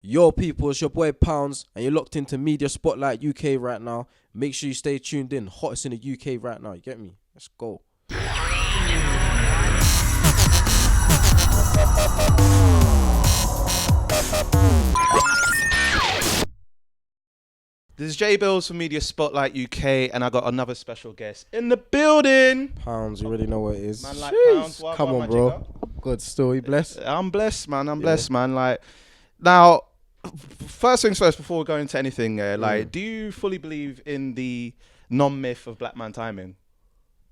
Yo, people, it's your boy Poundz, and you're locked into Media Spotlight UK right now. Make sure you stay tuned in. Hottest in the UK right now. You get me? Let's go. This is Billz from Media Spotlight UK, and I got another special guest in the building. Poundz, you already know what it is. Man, like Poundz, Come on, bro. Good still, you blessed? I'm blessed, man. I'm blessed, man. Like, now, first things first, before we go into anything, do you fully believe in the non-myth of black man timing?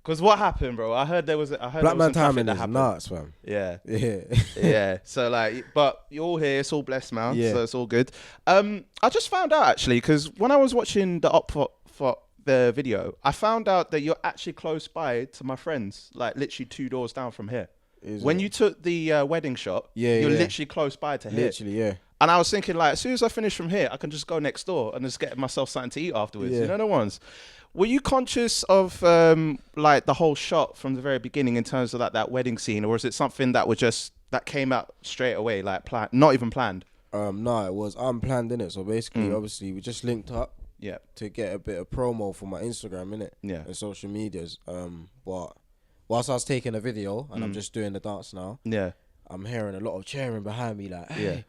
Because what happened, bro? I heard there was. Black man timing is nuts, fam. Yeah, Yeah. yeah. So but you're all here. It's all blessed, man. Yeah. So it's all good. I just found out actually, because when I was watching the Opp Thot the video, I found out that you're actually close by to my friends, like literally 2 doors down from here. When you took the wedding shot, you're literally close by to here. Literally, yeah. And I was thinking, like, as soon as I finish from here, I can just go next door and just get myself something to eat afterwards. Yeah. You know the ones. Were you conscious of like the whole shot from the very beginning in terms of like that wedding scene, or is it something that was just that came out straight away, like not even planned? No, it was unplanned, innit? So basically, obviously, we just linked up. Yeah. To get a bit of promo for my Instagram, innit? Yeah. And social medias. But whilst I was taking a video and I'm just doing the dance now. Yeah. I'm hearing a lot of cheering behind me, like, hey.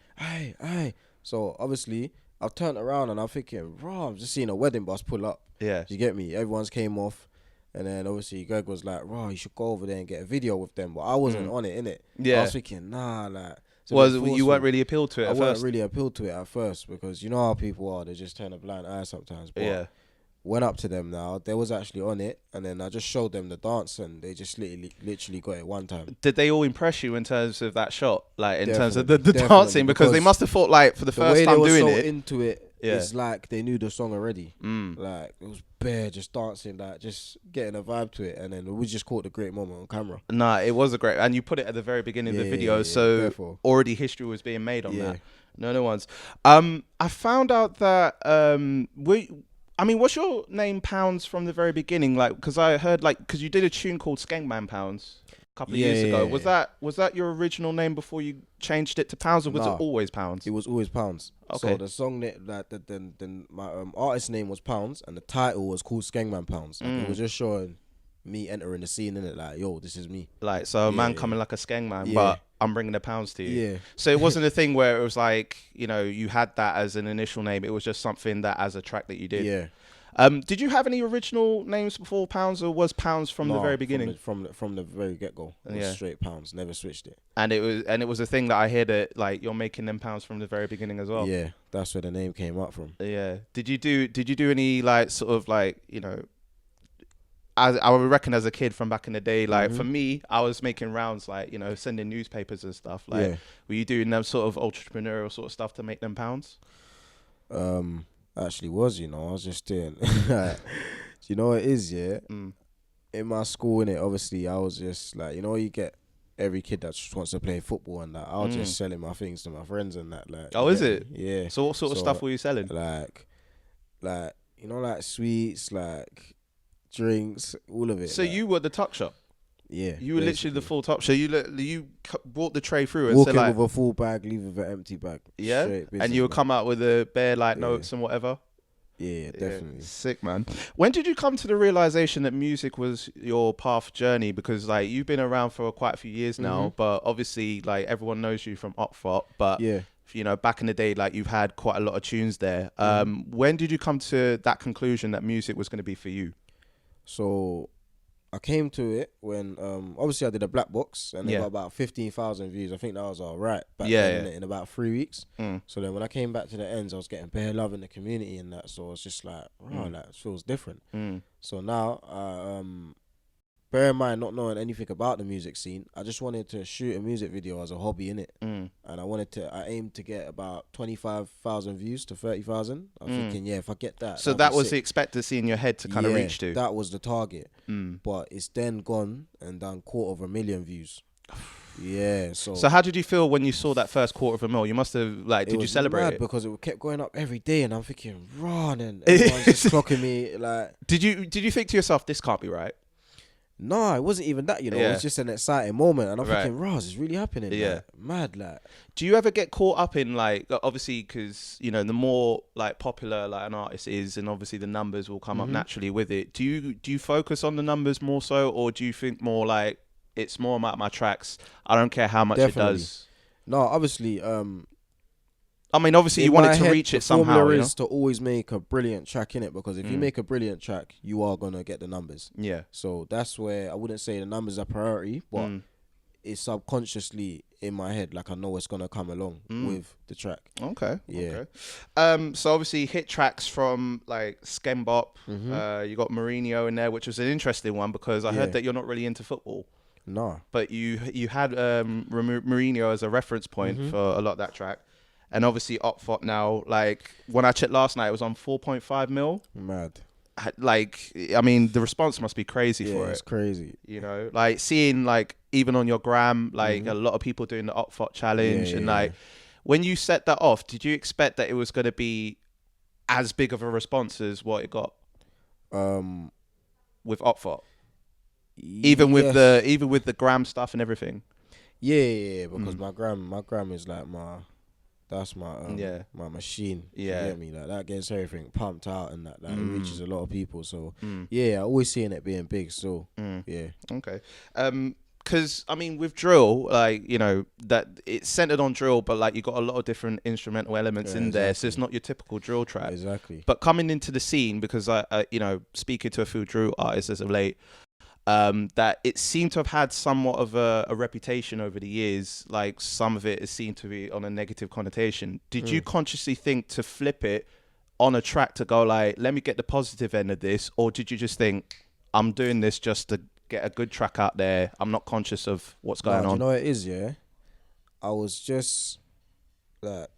So obviously, I've turned around and I'm thinking, bro, I'm just seeing a wedding bus pull up. Yeah. You get me? Everyone's came off. And then obviously Greg was like, bro, you should go over there and get a video with them. But I wasn't on it, innit? Yeah. I was thinking, nah, like. You weren't really appealed to it at first? I weren't really appealed to it at first because you know how people are. They just turn a blind eye sometimes. But yeah. Went up to them now. They was actually on it. And then I just showed them the dance and they just literally got it one time. Did they all impress you in terms of that shot? Like in terms of the Definitely, dancing? Because they must have thought like for the first time doing it. The way they were so into it, it's like they knew the song already. Like it was bare just dancing, like just getting a vibe to it. And then we just caught the great moment on camera. Nah, it was a great, and you put it at the very beginning of the video, so therefore. Already history was being made on that. No one's. I found out that what's your name Poundz from the very beginning? Like, because I heard because you did a tune called Skankman Poundz a couple of years ago. Was that your original name before you changed it to Poundz, or was it always Poundz? It was always Poundz. Okay. So the song my artist name was Poundz, and the title was called Skankman Poundz. Like, it was just showing me entering the scene in it, like, yo, this is me. Like, so a man coming like a skeng man, but I'm bringing the pounds to you. Yeah. So it wasn't a thing where it was like, you had that as an initial name. It was just something that as a track that you did. Yeah. Did you have any original names before Poundz, or was Poundz from the very beginning? From the very get go. It was straight Poundz. Never switched it. And it was a thing that I hear that like you're making them pounds from the very beginning as well. Yeah, that's where the name came up from. Yeah. Did you do any like sort of like I would reckon as a kid from back in the day, like for me, I was making rounds like sending newspapers and stuff. Like, were you doing them sort of entrepreneurial sort of stuff to make them pounds? Actually was, I was just doing. You know what it is, yeah. In my school, innit, obviously, I was just like, you get every kid that just wants to play football and that. I was just selling my things to my friends and that. Like, oh, is it? Yeah. So what sort of stuff were you selling? Like sweets, like drinks, all of it. So you were the tuck shop. Yeah, you were literally the full top. So you brought the tray through and walking said, like, with a full bag, leave with an empty bag. Yeah, and you would come out with a bare like notes and whatever. Yeah, definitely. Sick, man. When did you come to the realization that music was your path journey? Because like you've been around for quite a few years now, but obviously like everyone knows you from Opp Thot. But back in the day, like you've had quite a lot of tunes there. When did you come to that conclusion that music was going to be for you? So I came to it when obviously I did a black box and it got about 15,000 views. I think that was alright back then in about 3 weeks. So then when I came back to the ends, I was getting bare love in the community and that. So I was just like, wow, that feels different. So now, bear in mind not knowing anything about the music scene, I just wanted to shoot a music video as a hobby, innit? And I aimed to get about 25,000 views to 30,000. I'm thinking, if I get that. So that was the expectancy in your head to kind of reach to? That was the target. But it's then gone and done 250,000 views. Yeah, so how did you feel when you saw that first 250,000? You must have did you celebrate it? Because it kept going up every day, and I'm thinking, run, and everyone's just clocking me. Like, did you think to yourself, this can't be right? No, it wasn't even that, you know. It was just an exciting moment. And I'm thinking, Roz, it's really happening. Yeah. Like, mad, like. Do you ever get caught up in, like, obviously, because, you know, the more, like, popular, like, an artist is, and obviously the numbers will come up naturally with it. Do you focus on the numbers more so, or do you think more, like, it's more about my tracks, I don't care how much it does? No, obviously, I mean, obviously, you wanted to reach it somehow. The formula is to always make a brilliant track in it, because if you make a brilliant track, you are gonna get the numbers. Yeah. So that's where I wouldn't say the numbers are priority, but it's subconsciously in my head, like I know it's gonna come along with the track. Okay. Yeah. Okay. So obviously, hit tracks from like Skembop. You got Mourinho in there, which was an interesting one because I heard that you're not really into football. No. But you had Mourinho as a reference point for a lot of that track. And obviously, Opp Thot now, like, when I checked last night, it was on 4.5 mil. Mad. Like, I mean, the response must be crazy for it. Yeah, it's crazy. You know, like, seeing, like, even on your gram, like, a lot of people doing the Opp Thot challenge. And, like, when you set that off, did you expect that it was going to be as big of a response as what it got? With Opp Thot? Even with the gram stuff and everything? Yeah, because my gram is like that's my my machine. Yeah, you get me? Like that gets everything pumped out and that it reaches a lot of people. So yeah, I always seeing it being big. So yeah, okay. Because I mean, with drill, like, you know, that it's centered on drill, but like you got a lot of different instrumental elements in there, so it's not your typical drill track. Exactly. But coming into the scene, because I you know, speaking to a few drill artists as of late. That it seemed to have had somewhat of a reputation over the years. Like some of it is seen to be on a negative connotation. Did you consciously think to flip it on a track to go like, let me get the positive end of this? Or did you just think, I'm doing this just to get a good track out there? I'm not conscious of what's going on. You know what it is, yeah? I was just like,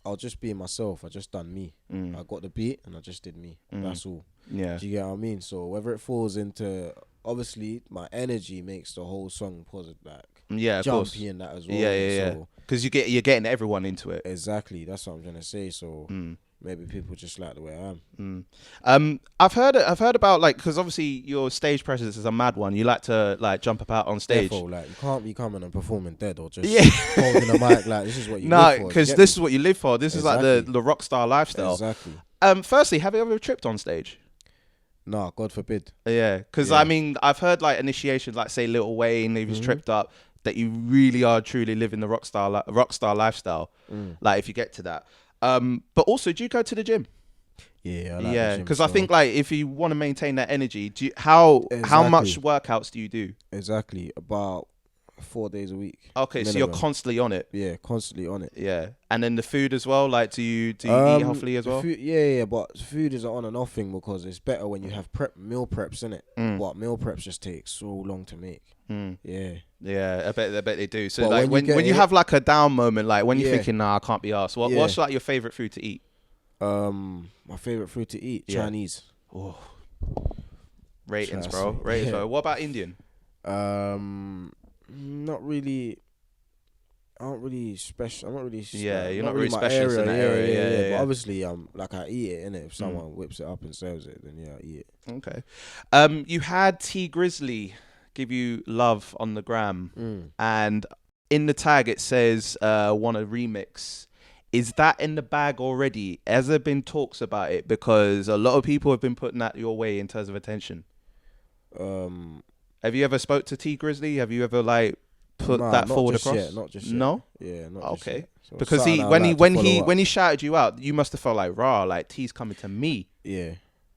I'll just be myself. I just done me. I got the beat and I just did me. That's all. Yeah. Do you get what I mean? So whether it falls into... Obviously, my energy makes the whole song positive, like jumpy and that as well. Yeah. Because you're getting everyone into it. Exactly, that's what I'm trying to say. So maybe people just like the way I am. I've heard about, like, because obviously your stage presence is a mad one. You like to like jump about on stage. Therefore, like you can't be coming and performing dead or just holding the mic like this is what you live for. No, because this is what you live for. This is like the rock star lifestyle. Exactly. Firstly, have you ever tripped on stage? No, God forbid. Yeah, because I mean, I've heard like initiations, like say Lil Wayne, he was tripped up, that you really are truly living the rock star lifestyle. Like if you get to that. But also, do you go to the gym? Yeah, I like the gym, because I think like if you want to maintain that energy, how much workouts do you do? Exactly, about 4 days a week. Okay, minimum. So you're constantly on it. Yeah, constantly on it. Yeah, and then the food as well. Like, do you eat healthily as well? Food, yeah, but food is an on and off thing because it's better when you have meal preps in it. But meal preps just take so long to make. Yeah, I bet they do. So but like when you have like a down moment, like when you're thinking, nah, I can't be arsed. What's like your favorite food to eat? My favorite food to eat, Chinese. Oh, ratings, bro. Ratings, bro. What about Indian? Not really. I'm not really special. I'm not really. You're not really specialist in that area. Yeah. But obviously, like I eat it, innit? If someone whips it up and serves it, then I eat it. Okay. You had Tee Grizzley give you love on the gram, and in the tag it says want a remix. Is that in the bag already? Has there been talks about it? Because a lot of people have been putting that your way in terms of attention. Have you ever spoke to Tee Grizzley? Have you ever like put that forward across? Not just yet. No. Yeah, not just okay. Yet. So because when he shouted you out, you must have felt like raw, like T's coming to me. Yeah.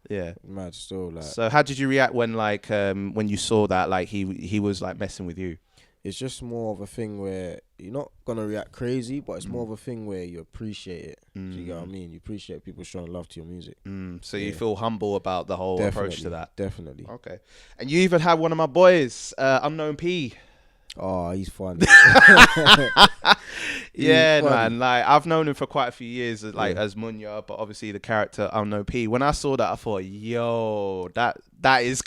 Yeah. Mad still like. So how did you react when like when you saw that like he was like messing with you? It's just more of a thing where you're not gonna react crazy, but it's more of a thing where you appreciate it. Do you get what I mean? You appreciate people showing love to your music. So you feel humble about the whole approach to that. Definitely. Okay. And you even had one of my boys, Unknown P. Oh, he's fun. Yeah, man. Like I've known him for quite a few years, like as Munya, but obviously the character Unknown P. When I saw that, I thought, yo, that is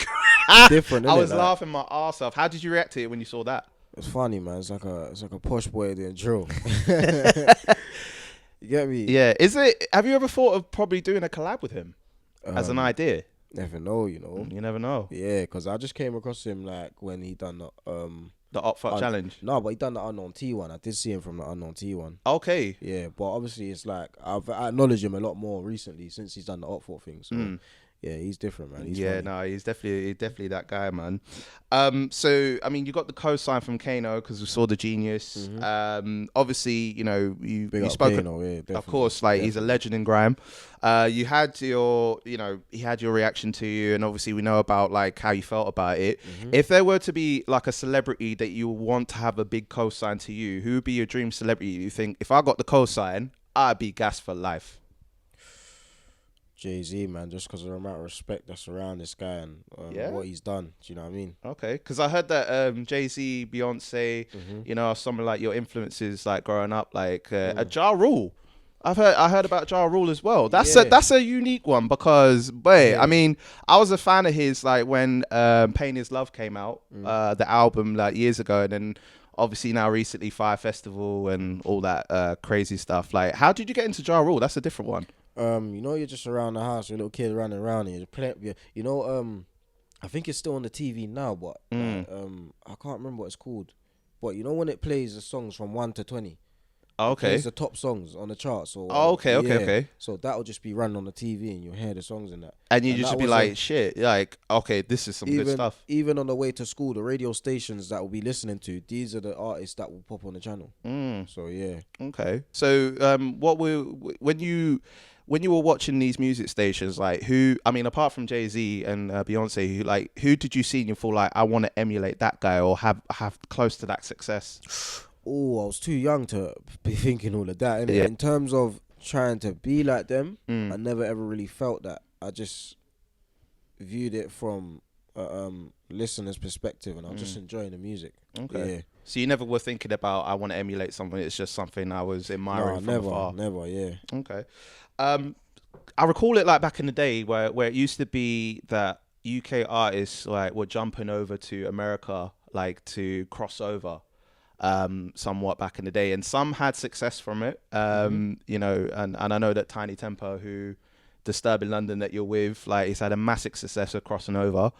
different. I was laughing my arse off. How did you react to it when you saw that? It's funny, man. It's like a posh boy doing drill. You get me? Yeah. Is it? Have you ever thought of probably doing a collab with him as an idea? Never know, you know. You never know. Yeah, because I just came across him like when he done the Opp Thot challenge. No, but he done the Unknown T one. I did see him from the Unknown T one. Okay. Yeah, but obviously it's like I acknowledge him a lot more recently since he's done the Opp Thot thing. So yeah, he's different, man. He's funny. No, he's definitely that guy, man. So I mean, you got the co-sign from Kano because we saw the Genius. Obviously, you know, you spoke. Kano, yeah, of course, like he's a legend in grime. You had your, you know, he had your reaction to you, and obviously we know about like how you felt about it. If there were to be like a celebrity that you want to have a big co-sign to you, who would be your dream celebrity? You think if I got the co-sign, I'd be gas for life. Jay-Z, man, just because of the amount of respect that's around this guy and what he's done. Do you know what I mean? Okay, because I heard that Jay-Z, Beyonce, you know, some of like your influences like growing up, like a Ja Rule. I heard about Ja Rule as well. That's a unique one because, I mean, I was a fan of his like when Pain Is Love came out, the album like years ago, and then obviously now recently Fire Festival and all that crazy stuff. Like, how did you get into Ja Rule? That's a different one. You know, you're just around the house, you're a little kid running around, and you're playing. You know, I think it's still on the TV now, but I can't remember what it's called. But you know when it plays the songs from 1 to 20. Okay. It's the top songs on the charts. So, okay. So that'll just be running on the TV, and you'll hear the songs in that. And you just be like, shit, like, okay, this is some good stuff. Even on the way to school, the radio stations that we'll be listening to, these are the artists that will pop on the channel. So yeah. Okay. So when you were watching these music stations, like who, I mean, apart from Jay-Z and Beyonce, who did you see and you feel like, I want to emulate that guy or have close to that success? Oh, I was too young to be thinking all of that. In terms of trying to be like them, I never ever really felt that. I just viewed it from a listener's perspective, and I was just enjoying the music. Okay. Yeah. So you never were thinking about, I want to emulate something. It's just something I was admiring from afar. Never, yeah. Okay. I recall it like back in the day where it used to be that UK artists like were jumping over to America like to cross over somewhat back in the day, and some had success from it. You know, and I know that Tiny Tempo, who Disturbing London that you're with, like he's had a massive success of crossing over.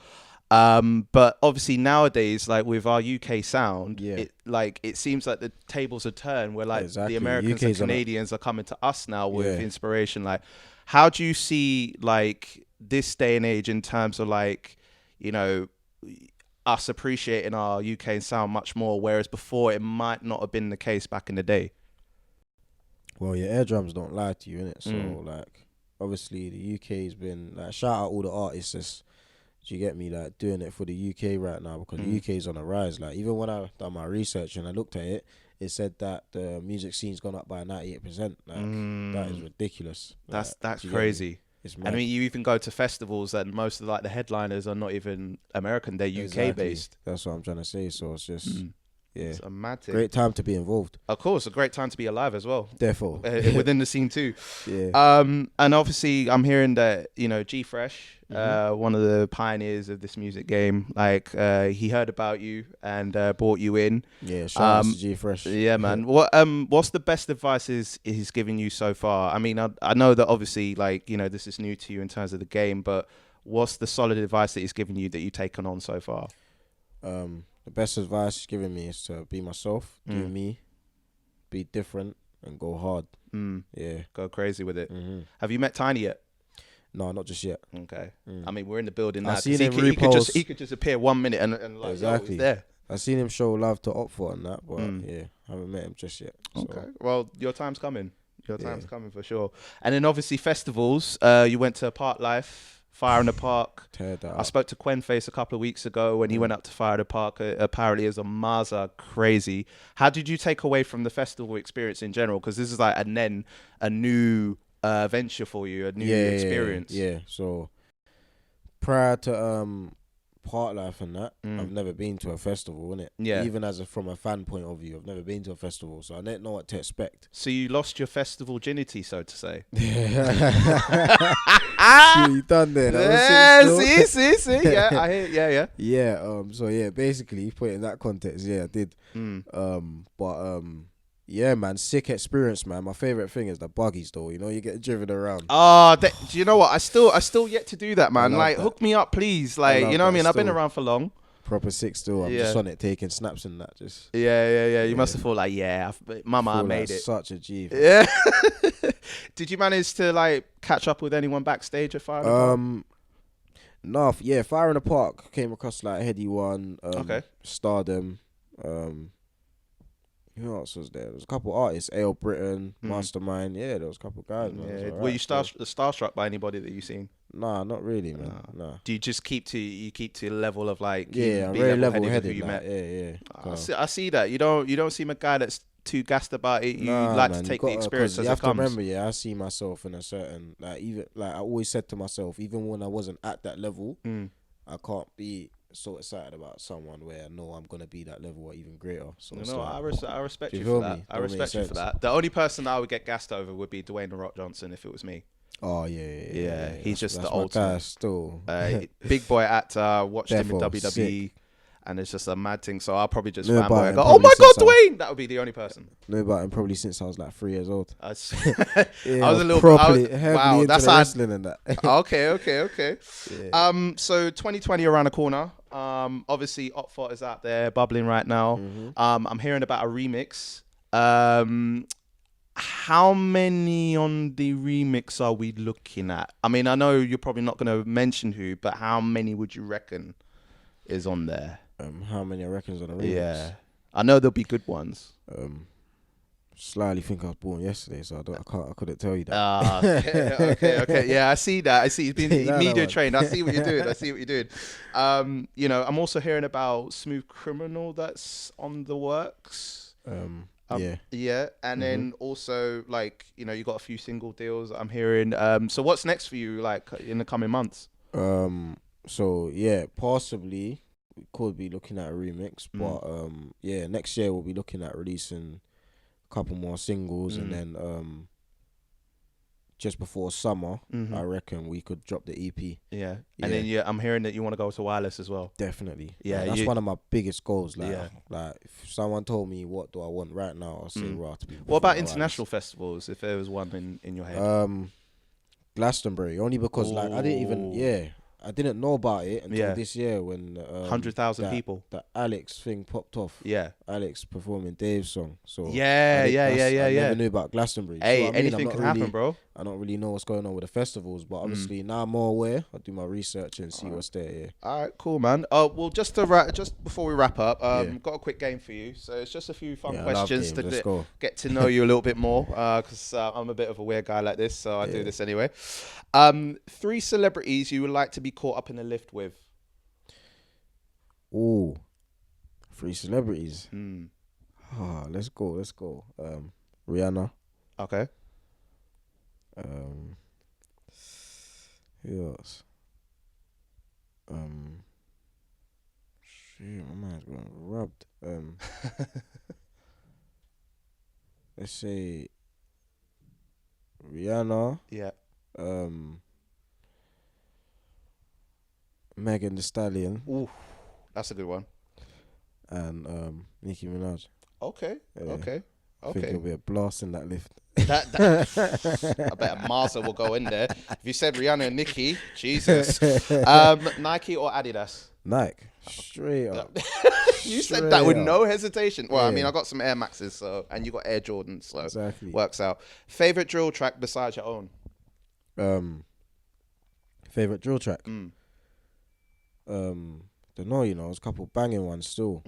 But obviously nowadays, like with our UK sound, it seems like the tables have turned where like the Americans and Canadians are coming to us now with inspiration. Like, how do you see like this day and age in terms of like, you know, us appreciating our UK sound much more, whereas before it might not have been the case back in the day? Well, your air drums don't lie to you, innit? So like, obviously the UK's been like, shout out all the artists that's, do you get me, like doing it for the UK right now, because the UK is on a rise. Like even when I done my research and I looked at it, it said that the music scene's gone up by 98%. Like that is ridiculous. That's crazy. I mean, you even go to festivals and most of like the headliners are not even American; they're UK based. That's what I'm trying to say. So it's just it's a mad thing. Great time to be involved. Of course, a great time to be alive as well. Therefore, within the scene too. And obviously, I'm hearing that Frsh, one of the pioneers of this music game, like he heard about you and brought you in. Yeah, shout out to Frsh. Yeah, man. What's the best advice he's given you so far? I mean, I know that obviously, like, you know, this is new to you in terms of the game, but what's the solid advice that he's given you that you've taken on so far? The best advice he's given me is to be myself, do me, be different, and go hard. Yeah, go crazy with it. Have you met Tiny yet? No, not just yet. Okay. I mean, we're in the building now. He could just appear 1 minute and like, exactly. He's there. I seen him show love to Opfor and that, but yeah, I haven't met him just yet. So. Okay. Well, your time's coming. Your time's coming for sure. And then obviously festivals. You went to Park Life, Fire in the Park. I spoke to Quenface a couple of weeks ago when he went up to Fire in the Park. Apparently, as a Maza crazy. How did you take away from the festival experience in general? Because this is like a new venture for you, a new experience. Yeah. So prior to Park Life and that, I've never been to a festival, innit? Yeah. Even from a fan point of view, I've never been to a festival, so I didn't know what to expect. So you lost your festival virginity, so to say. See what you done there. See. Yeah, I hear. Yeah. Yeah. So yeah, basically, put it in that context, yeah, I did. But Yeah, man, sick experience, man. My favorite thing is the buggies, though. You know, you get driven around. Do you know what? I still yet to do that, man. Like, that. hook me up, please. Like, you know what I mean? I've been around for long. Proper sick still. I'm just on it taking snaps and that. Just You must have thought like, mama, I made it. Such a G. Yeah. Did you manage to like catch up with anyone backstage at Fire in the Park? No, Fire in the Park came across like Heady One, Stardom, who else was there? There was a couple artists, AO Britain, Mastermind. Yeah, there was a couple guys. Man. Yeah. Were you starstruck by anybody that you seen? Nah, not really, man. Nah. Do you just keep to the level of like I'm very level-headed. You met? Yeah. I see that. You don't seem a guy that's too gassed about it. You like to take the experience as it comes. You have to remember, I see myself in a certain I always said to myself, even when I wasn't at that level, I can't be so excited about someone where I know I'm gonna be that level or even greater. So I respect you for that. I respect you for that. The only person that I would get gassed over would be Dwayne The Rock Johnson if it was me. Oh yeah. He's just the ultimate guy still. Big boy actor. Watched him in WWE, sick. and it's just a mad thing. So I'll probably just fanboy and go, "Oh my god, Dwayne!" That would be the only person. Know about him probably since I was like 3 years old. I was a little wow. That's how wrestling and that. Okay. Yeah. So 2020 around the corner. Obviously Opp Thot is out there bubbling right now. I'm hearing about a remix. How many on the remix are we looking at? I mean, I know you're probably not going to mention who, but how many would you reckon is on there? How many I reckon is on the remix? Yeah, I know there'll be good ones. Slightly think I was born yesterday, so I couldn't tell you that. Okay. Yeah, I see that. I see he's been media trained. I see what you're doing. I'm also hearing about Smooth Criminal that's on the works. And then also like you got a few single deals I'm hearing. So what's next for you like in the coming months? Possibly we could be looking at a remix, but next year we'll be looking at releasing a couple more singles, and then just before summer, I reckon we could drop the EP. Yeah. And then I'm hearing that you want to go to wireless as well. Definitely. Yeah, that's one of my biggest goals. Like if someone told me what do I want right now, I'll say right. What about international festivals? If there was one in your head, Glastonbury. Only because I didn't know about it until this year when 100,000 people. That Alex thing popped off. Yeah, Alex performing Dave's song. So I never knew about Glastonbury. Hey, anything can happen, bro. I don't really know what's going on with the festivals, but obviously now I'm more aware. I'll do my research and see what's there. Yeah. All right, cool, man. Well, just before we wrap up, got a quick game for you. So it's just a few fun questions to get to know you a little bit more. Because I'm a bit of a weird guy like this, so I do this anyway. 3 celebrities you would like to be caught up in a lift with. Ooh, 3 celebrities. Let's go. Rihanna. Okay. Who else? Shit, my mind's going rubbed. Let's say Rihanna. Yeah. Megan Thee Stallion. Ooh, that's a good one. And Nicki Minaj. Okay. I think it'll be a blast in that lift. I bet Martha will go in there. If you said Rihanna and Nicki, Jesus. Nike or Adidas? Nike. Straight up. You said that with no hesitation. Well, I mean, I got some Air Maxes, and you got Air Jordans, so exactly. Works out. Favorite drill track besides your own? Favorite drill track? Don't know, there's a couple banging ones still.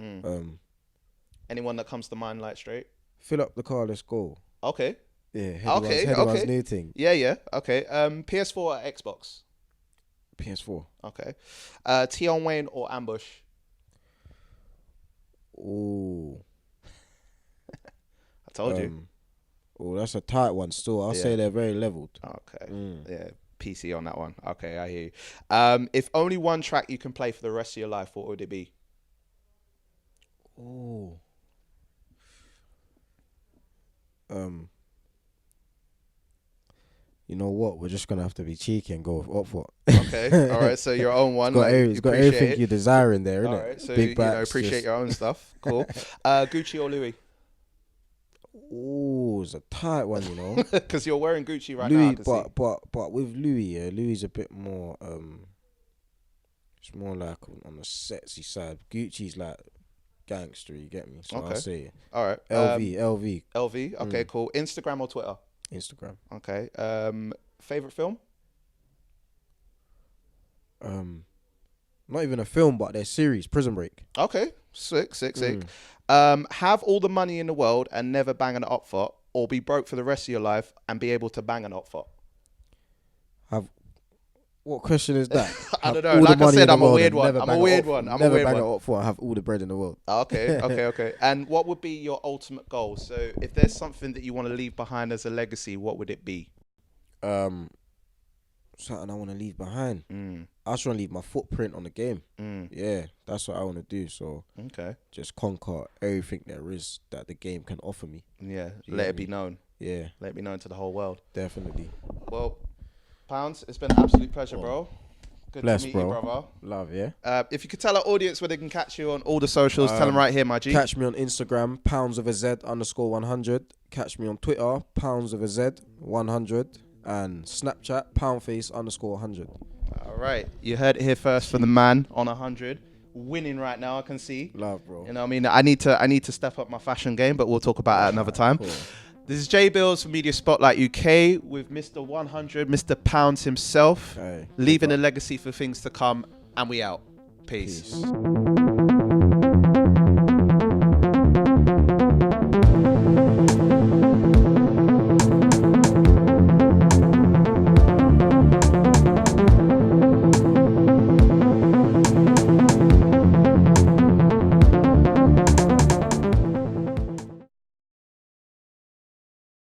Anyone that comes to mind, like straight? Fill up the car, let's go. Okay. Yeah, Headwan's new thing. Yeah. Okay. PS4 or Xbox? PS4. Okay. Tion Wayne or Ambush? Ooh. I told you. Oh, that's a tight one still. I'll say they're very leveled. Okay. Yeah. PC on that one. Okay, I hear you. If only one track you can play for the rest of your life, what would it be? Oh. You know what? We're just gonna have to be cheeky and go with Opp Thot. Okay, all right. So your own one. It's got everything you desire in there, isn't it? All right. So Big backs, appreciate your own stuff. Cool. Gucci or Louis? Oh, it's a tight one, you know. Because you're wearing Gucci right Louis, now. But with Louis, yeah, Louis is a bit more. It's more like on the sexy side. Gucci's like gangster. You get me? So Okay. I'll say All right. LV. Okay, cool. Instagram or Twitter? Instagram. Okay. Favorite film? Not even a film, but their series, Prison Break. Okay. Sick. Have all the money in the world and never bang an Opp Thot, or be broke for the rest of your life and be able to bang an Opp Thot? What question is that? I don't know. Like I said, I'm a weird one. Never bang an Opp Thot and have all the bread in the world. Okay. And what would be your ultimate goal? So if there's something that you want to leave behind as a legacy, what would it be? Something I want to leave behind. I just want to leave my footprint on the game. Yeah, that's what I want to do. So just conquer everything there is that the game can offer me. Yeah, let it be known. Yeah, let it be known to the whole world. Definitely. Well, Poundz, it's been an absolute pleasure, bro. Good to meet you, brother. Love, yeah. If you could tell our audience where they can catch you on all the socials, tell them right here, my G. Catch me on Instagram, Poundz_100. Catch me on Twitter, Poundz100. And Snapchat, Poundface_100. All right. You heard it here first from the man on 100. Winning right now, I can see. Love, bro. You know what I mean? I need to step up my fashion game, but we'll talk about it another time. Cool. This is J Billz from Media Spotlight UK with Mr. 100, Mr. Poundz himself, leaving a legacy for things to come, and we out. Peace.